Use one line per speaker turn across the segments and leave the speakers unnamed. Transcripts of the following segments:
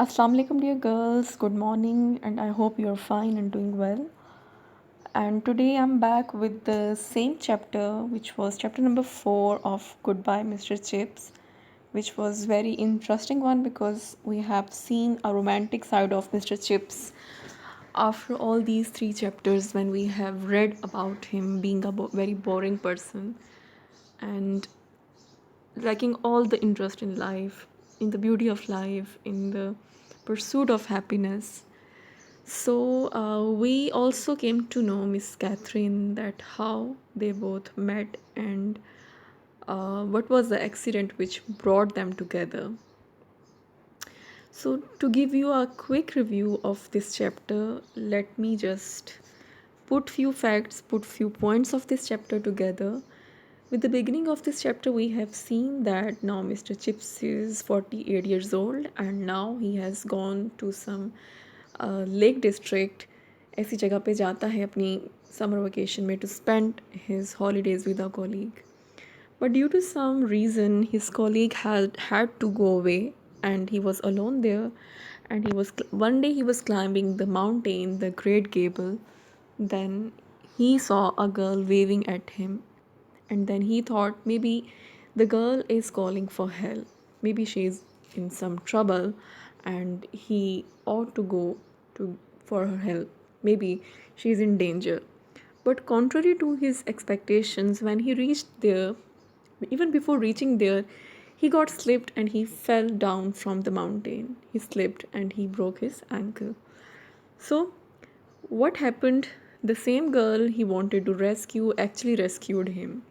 Assalamu alaikum, dear girls. Good morning, and I hope you're fine and doing well. And today I'm back with the same chapter, which was chapter number 4 of Goodbye, Mr. Chips, which was very interesting one because we have seen a romantic side of Mr. Chips after all these three chapters when we have read about him being a very boring person and lacking all the interest in life, in the beauty of life, in the pursuit of happiness. So we also came to know Miss Catherine that how they both met and what was the accident which brought them together. So to give you a quick review of this chapter, let me just put few facts, put few points of this chapter together. With the beginning of this chapter, we have seen that now Mr. Chips is 48 years old and now he has gone to some Lake District ऐसी जगह पे जाता है अपनी summer vacation में to spend his holidays with a colleague but due to some reason his colleague had to go away and he was alone there and one day he was climbing the mountain, the Great Gable. Then he saw a girl waving at him and then he thought maybe the girl is calling for help, maybe she's in some trouble and he ought to go to for her help, maybe she's in danger. But contrary to his expectations, when he reached there, even before reaching there, he got slipped and he fell down from the mountain. He slipped and he broke his ankle. So what happened, the same girl he wanted to rescue actually rescued him.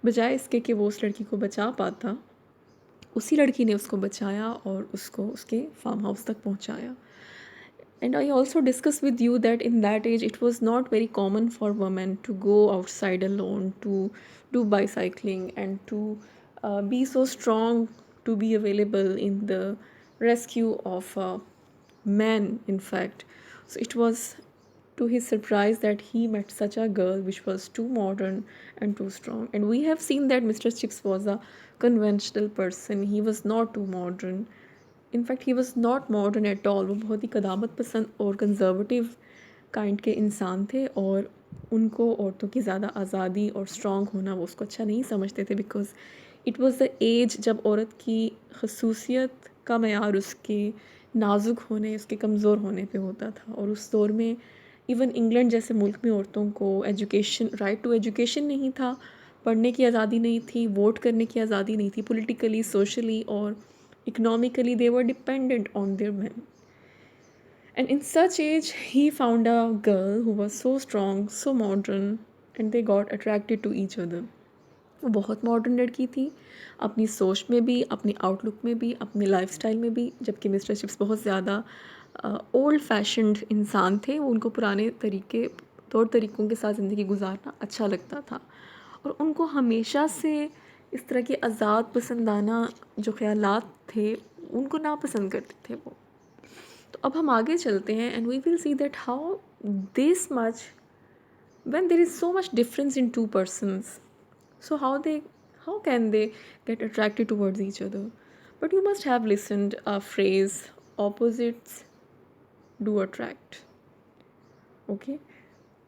बजाय इसके कि वो उस लड़की को बचा पाता, उसी लड़की ने उसको बचाया और उसको उसके फार्म हाउस तक पहुंचाया. And I also discussed with you that in that age it was not very common for women to go outside alone, to do bicycling, and to be so strong to be available in the rescue of men, in fact. So it was to his surprise that he met such a girl which was too modern and too strong. And we have seen that Mr. Chips was a conventional person, he was not too modern. In fact he was not modern at all. वो बहुत ही कदामत पसंद और conservative kind के इंसान थे और उनको औरतों की ज़्यादा आज़ादी और स्ट्रॉन्ग होना वो उसको अच्छा नहीं समझते थे because it was the age जब औरत की खसूसियत का मैार उसके नाजुक होने, उसके कमज़ोर होने पे होता था. और उस दौर में इवन इंग्लैंड जैसे मुल्क में औरतों को एजुकेशन, राइट टू एजुकेशन नहीं था, पढ़ने की आज़ादी नहीं थी, वोट करने की आज़ादी नहीं थी. पॉलिटिकली, सोशली और economically they were dependent on their men. And in such age he found a girl who was so strong, so modern, and they got attracted to each other. वो बहुत modern लड़की थी अपनी सोच में भी, अपनी आउटलुक में भी, अपने लाइफस्टाइल में भी, जबकि मिस्टर चिप्स बहुत ज़्यादा ओल्ड फैशन्ड इंसान थे. वो उनको पुराने तौर तरीक़ों के साथ ज़िंदगी गुजारना अच्छा लगता था और उनको हमेशा से इस तरह के आज़ाद पसंदाना जो ख़यालात थे उनको नापसंद करते थे वो. तो अब हम आगे चलते हैं and we will see that how this much when there is so much difference in two persons, so how can they get attracted towards each other. But you must have listened a phrase, opposites do attract. Okay,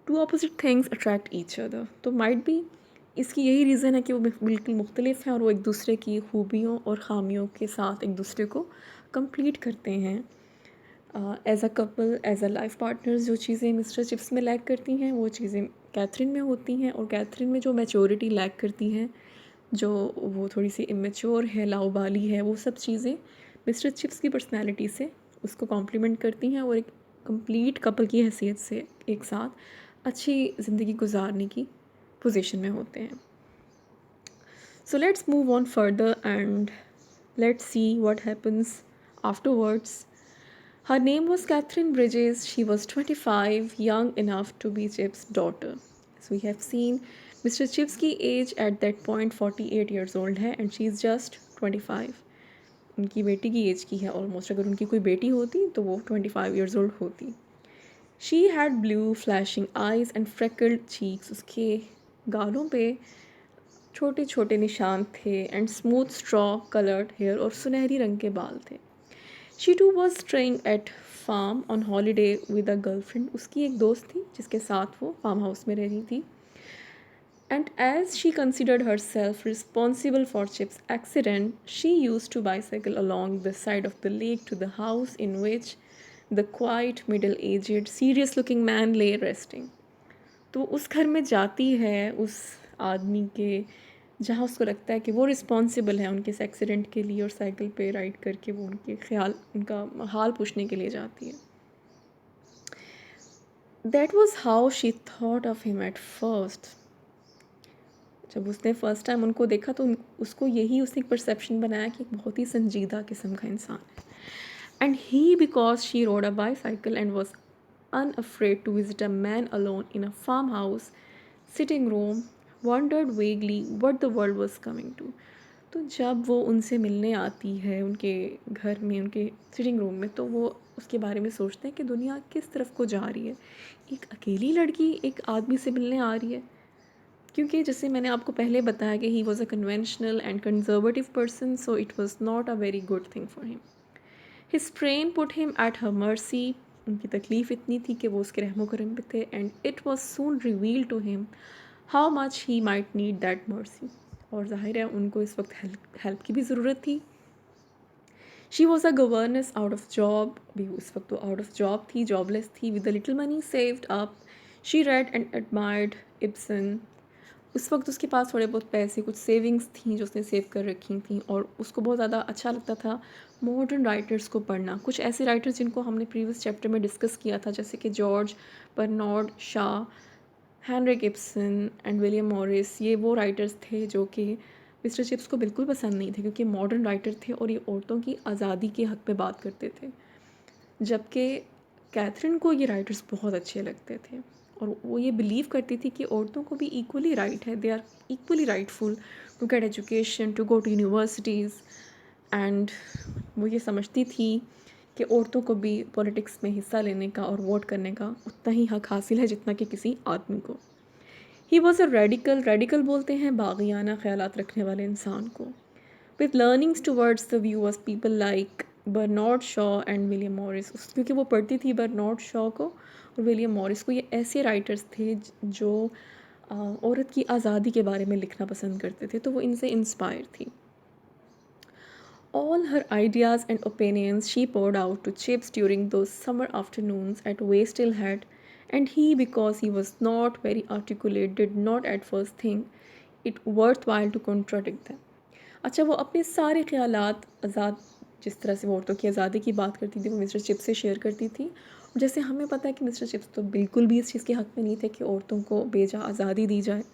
two opposite things attract each other. तो might be इसकी यही reason है कि वो बिल्कुल मुख्तलिफ हैं और वो एक दूसरे की खूबियों और ख़ामियों के साथ एक दूसरे को कंप्लीट करते हैं. As a couple, as a life partners, जो चीज़ें मिस्टर चिप्स में लैक करती हैं वो चीज़ें कैथरीन में होती हैं, और कैथरीन में जो मैच्योरिटी लैक करती हैं, जो वो थोड़ी सी इमेच्योर है, लाउबाली है, वो सब चीज़ें मिस्टर चिप्स की पर्सनैलिटी से उसको कॉम्प्लीमेंट करती हैं और एक कंप्लीट कपल की हैसियत से एक साथ अच्छी ज़िंदगी गुजारने की पोजीशन में होते हैं. So let's move on further and let's see what happens afterwards. Her name was Catherine Bridges. She was 25, young enough to be Chip's daughter. So we have seen Mr. Chips की age at that point 48 years old है and she is just 25. उनकी बेटी की as की है almost. अगर उनकी कोई बेटी होती तो वो 25 years old होती. She had blue flashing eyes and freckled cheeks. उसके गालों पे छोटे छोटे निशान थे and smooth straw coloured hair और सुनहरी रंग के बाल थे. She too was staying at farm on holiday with a girlfriend. उसकी एक दोस्त थी जिसके साथ वो फार्म हाउस में रह रही थी. And as she considered herself responsible for Chip's accident, she used to bicycle along the side of the lake to the house in which the quiet, middle-aged, serious-looking man lay resting. तो उस घर में जाती है उस आदमी के जहाँ उसको लगता है कि वो रिस्पॉन्सिबल है उनके इस एक्सीडेंट के लिए, और साइकिल पे राइड करके वो उनका हाल पूछने के लिए जाती है. That was how she thought of him at first. जब उसने फ़र्स्ट टाइम उनको देखा तो उसको यही उसने एक परसेप्शन बनाया कि एक बहुत ही संजीदा किस्म का इंसान है. And he because she road a bicycle and was unafraid to visit a man alone in a farmhouse sitting room, wondered vaguely what the world was coming to. तो जब वो उनसे मिलने आती है उनके घर में, उनके सिटिंग रूम में, तो वो उसके बारे में सोचते हैं कि दुनिया किस तरफ को जा रही है. एक अकेली लड़की एक आदमी से मिलने आ रही है, क्योंकि जैसे मैंने आपको पहले बताया कि ही was a conventional and conservative person, so it was not a very good thing for him. His train put him at her mercy. उनकी तकलीफ़ इतनी थी कि वो उसके रहमो करम पे थे. And it was soon reveal to him how much he might need that mercy. और जाहिर है उनको इस वक्त हेल्प की भी ज़रूरत थी. She was a governance out of job. भी उस वक्त तो आउट ऑफ जॉब थी, जॉबलेस थी. With the little money saved up she red and admired Ibsen. उस वक्त उसके पास थोड़े बहुत पैसे, कुछ सेविंग्स थी जो उसने सेव कर रखी थी, और उसको बहुत ज़्यादा अच्छा लगता था मॉडर्न राइटर्स को पढ़ना. कुछ ऐसे राइटर्स जिनको हमने प्रीवियस चैप्टर में डिस्कस किया था, जैसे कि George Bernard Shaw, Henrik Ibsen and William Morris. ये वो राइटर्स थे जो कि मिस्टर चिप्स को बिल्कुल पसंद नहीं थे, क्योंकि मॉडर्न राइटर थे और ये औरतों की आज़ादी के हक़ पे बात करते थे. जबकि कैथरीन को ये राइटर्स बहुत अच्छे लगते थे, और वो ये बिलीव करती थी कि औरतों को भी इक्वली राइट है, they are equally rightful to get education, to go to universities. And वो ये समझती थी कि औरतों को भी पॉलिटिक्स में हिस्सा लेने का और वोट करने का उतना ही हक हासिल है जितना कि किसी आदमी को. He was a radical. Radical बोलते हैं बागियाना ख्यालात रखने वाले इंसान को. With learnings towards the view of people like Bernard Shaw and William Morris. क्योंकि वो पढ़ती थी बर्नार्ड शॉ को और विलियम मॉरिस को. ये ऐसे राइटर्स थे जो औरत की आज़ादी के बारे में लिखना पसंद करते थे, तो वो इनसे इंस्पायर थी. All her ideas and opinions she poured out to Chips during those summer afternoons at Waste Hill Head, and he, because he was not very articulate, did not at first think it worthwhile to contradict them. अच्छा, वो अपने सारे ख़यालात आज़ाद, जिस तरह से वो औरतों की आज़ादी की बात करती थी, वो मिस्टर चिप्स से शेयर करती थी. और जैसे हमें पता है कि मिस्टर चिप्स तो बिल्कुल भी इस चीज़ के हक़ में नहीं थे कि औरतों को बेजा आज़ादी दी जाए,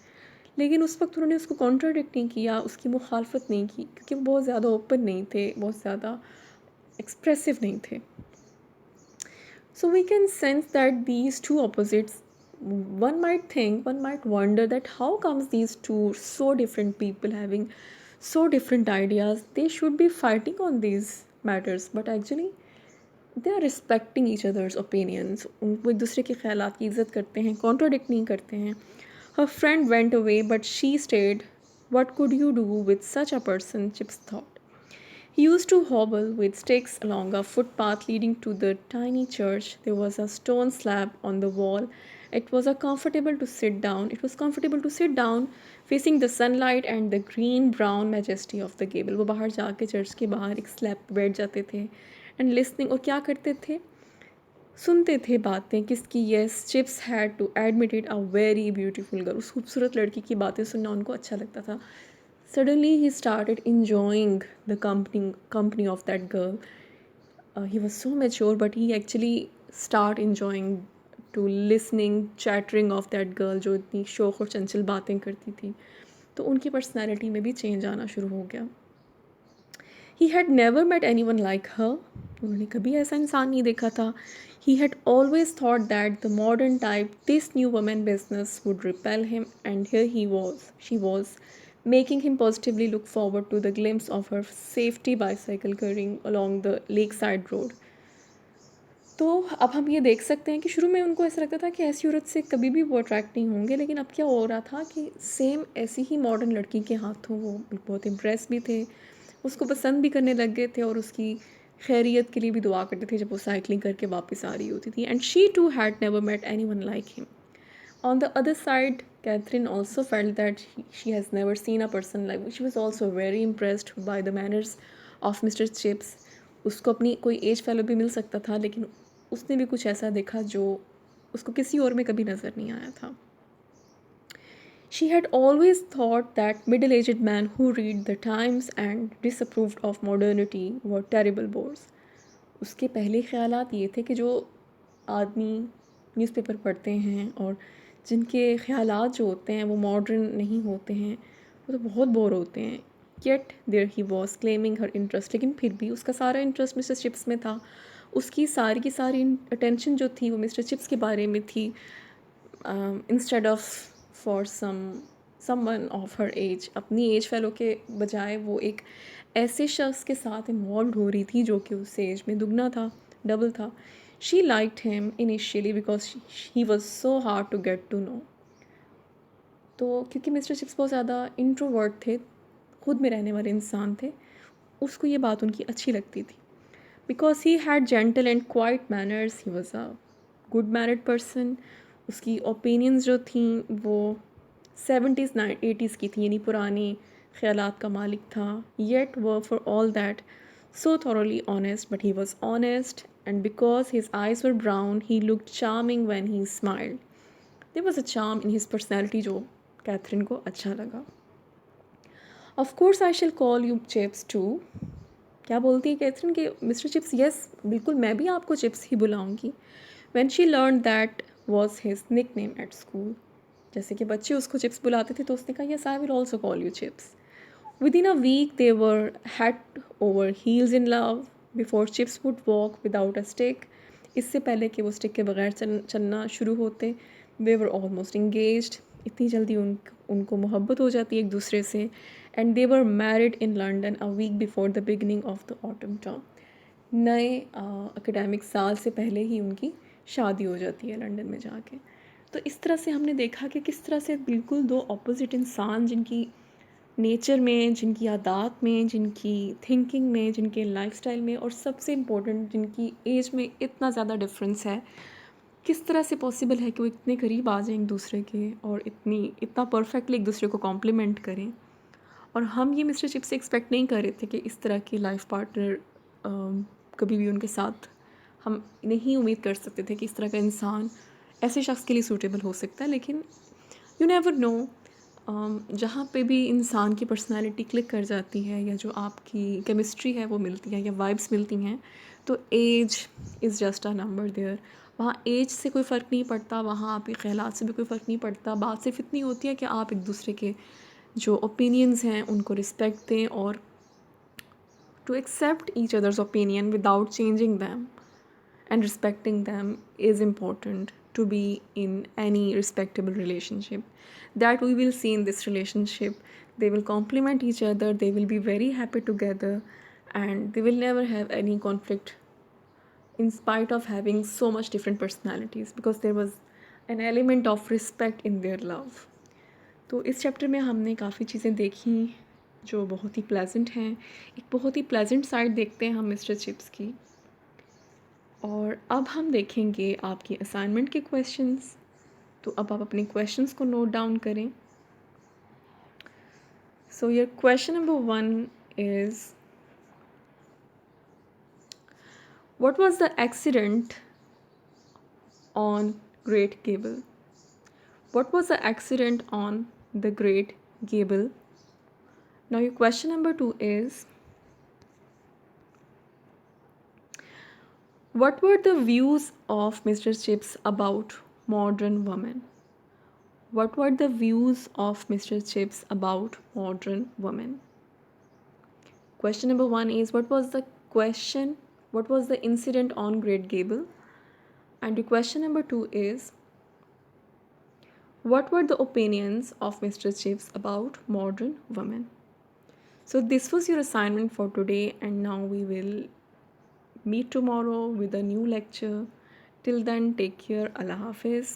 लेकिन उस वक्त उन्होंने उसको कॉन्ट्राडिक्ट नहीं किया, उसकी मुखालफत नहीं की, क्योंकि वो बहुत ज़्यादा ओपन नहीं थे, बहुत ज़्यादा एक्सप्रेसिव नहीं थे. So we can sense that these two opposites, one might think, one might wonder that how comes these two so different people having so different ideas, they should be fighting on these matters, but actually they are respecting each other's opinions. वो एक दूसरे के ख्यालात की इज़्ज़त करते हैं, contradict नहीं करते हैं. Her friend went away, but she stayed. What could you do with such a person? Chips thought. He used to hobble with sticks along a footpath leading to the tiny church. There was a stone slab on the wall. It was comfortable to sit down. It was comfortable to sit down, facing the sunlight and the green-brown majesty of the gable. वो बाहर जाके church के बाहर एक slab पे बैठ जाते थे and listening. और क्या करते थे? सुनते थे बातें किसकी. Yes, Chips had to admit it, a very beautiful girl. उस खूबसूरत लड़की की बातें सुनना उनको अच्छा लगता था. Suddenly he started enjoying the company of that girl. He was so mature, but he actually start enjoying to listening chattering of that girl जो इतनी शौक और चंचल बातें करती थी. तो उनकी पर्सनालिटी में भी चेंज आना शुरू हो गया. He had never met anyone like her. उन्होंने कभी ऐसा इंसान नहीं देखा था. He had always thought that the modern type, this new woman business, would repel him, and here she was, making him positively look forward to the glimpse of her safety bicycle carrying along the lakeside road. तो अब हम ये देख सकते हैं कि शुरू में उनको ऐसा लगता था कि ऐसी औरत से कभी भी वो अट्रैक्ट नहीं होंगे, लेकिन अब क्या हो रहा था कि सेम ऐसी ही मॉडर्न लड़की के हाथों वो बहुत इम्प्रेस भी थे, उसको पसंद भी करने लग गए थे, और उसकी खैरियत के लिए भी दुआ करते थे जब वो साइकिलिंग करके वापस आ रही होती थी. And she too had never met anyone like him. On the other side, Catherine also felt that she has never seen a person like. She was also very impressed by the manners of Mr. Chips. उसको अपनी कोई as fellow भी मिल सकता था, लेकिन उसने भी कुछ ऐसा देखा जो उसको किसी और में कभी नज़र नहीं आया था. She had always thought that middle-aged men who read the Times and disapproved of modernity were terrible bores. उसके पहले ख़यालात ये थे कि जो आदमी न्यूज़पेपर पढ़ते हैं और जिनके ख़यालात जो होते हैं वो मॉडर्न नहीं होते हैं, वो तो बहुत बोर होते हैं. Yet there he was claiming her interest. लेकिन फिर भी उसका सारा इंटरेस्ट मिस्टर चिप्स में था. उसकी सारी की सारी अटेंशन जो थी वो मिस्टर चिप्स के बारे में थी, instead of for someone of her age. अपनी एज फेलो के बजाय वो एक ऐसे शख्स के साथ इन्वॉल्व हो रही थी जो कि उस एज में दुगना था, डबल था. She liked him initially because he was so hard to get to know. तो क्योंकि मिस्टर चिप्स बहुत ज़्यादा इंट्रोवर्ट थे, खुद में रहने वाले इंसान थे, उसको ये बात उनकी अच्छी लगती थी. Because he had gentle and quite manners, he was a good married person. उसकी ओपिनियंस जो थी वो 70s 80s की थी, यानी पुरानी ख्यालात का मालिक था. Yet were for all that so thoroughly honest, but he was honest, and because his eyes were brown, he looked charming when he smiled. There was a charm in his personality जो Catherine को अच्छा लगा. Of course I shall call you Chips too. क्या बोलती है Catherine कि mister chips, yes बिल्कुल मैं भी आपको चिप्स ही बुलाऊंगी. When she learned that was his nickname at school. जैसे कि बच्चे उसको चिप्स बुलाते थे तो उसने कहा yes I will also call you Chips. Within a week, they were head over heels in love. Before Chips would walk without a stick, इससे पहले कि वो स्टिक के बगैर चलना शुरू होते, they were almost engaged. इतनी जल्दी उनको मोहब्बत हो जाती है एक दूसरे से. And they were married in London a week before the beginning of the autumn term. नए एकेडमिक साल से पहले ही उनकी शादी हो जाती है लंदन में जाके. तो इस तरह से हमने देखा कि किस तरह से बिल्कुल दो ऑपोजिट इंसान, जिनकी नेचर में, जिनकी आदत में, जिनकी थिंकिंग में, जिनके लाइफस्टाइल में, और सबसे इम्पोर्टेंट जिनकी एज में इतना ज़्यादा डिफरेंस है, किस तरह से पॉसिबल है कि वो इतने करीब आ जाएं एक दूसरे के और इतना परफेक्टली एक दूसरे को कॉम्प्लीमेंट करें. और हम ये मिस्टर चिप से एक्सपेक्ट नहीं कर रहे थे कि इस तरह की लाइफ पार्टनर कभी भी उनके साथ हम नहीं उम्मीद कर सकते थे कि इस तरह का इंसान ऐसे शख्स के लिए सूटेबल हो सकता है. लेकिन यू नेवर नो, जहाँ पे भी इंसान की पर्सनालिटी क्लिक कर जाती है या जो आपकी केमिस्ट्री है वो मिलती है या वाइब्स मिलती हैं, तो age is just a number there. वहाँ एज से कोई फ़र्क नहीं पड़ता, वहाँ आपके ख़यालात से भी कोई फ़र्क नहीं पड़ता. बात सिर्फ इतनी होती है कि आप एक दूसरे के जो ओपिनियंस हैं उनको रिस्पेक्ट दें और to accept each other's opinion without changing them and respecting them is important to be in any respectable relationship. That we will see in this relationship. They will complement each other, they will be very happy together, and they will never have any conflict in spite of having so much different personalities, because there was an element of respect in their love. तो इस chapter में हमने काफ़ी चीज़ें देखी जो बहुत ही pleasant हैं. एक बहुत ही प्लेजेंट साइड देखते हैं हम मिस्टर चिप्स की. और अब हम देखेंगे आपकी असाइनमेंट के क्वेश्चंस. तो अब आप अपने क्वेश्चंस को नोट डाउन करें. So your question number 1 is, what was the accident on great Gable? What was the accident on the great Gable? Now your question number 2 is, what were the views of Mr. Chips about modern women? What were the views of Mr. Chips about modern women? Question number 1 is, what was the incident on Great Gable? And the question number 2 is, what were the opinions of Mr. Chips about modern women? So this was your assignment for today, and now we will meet tomorrow with a new lecture. Till then, take care. Allah Hafiz.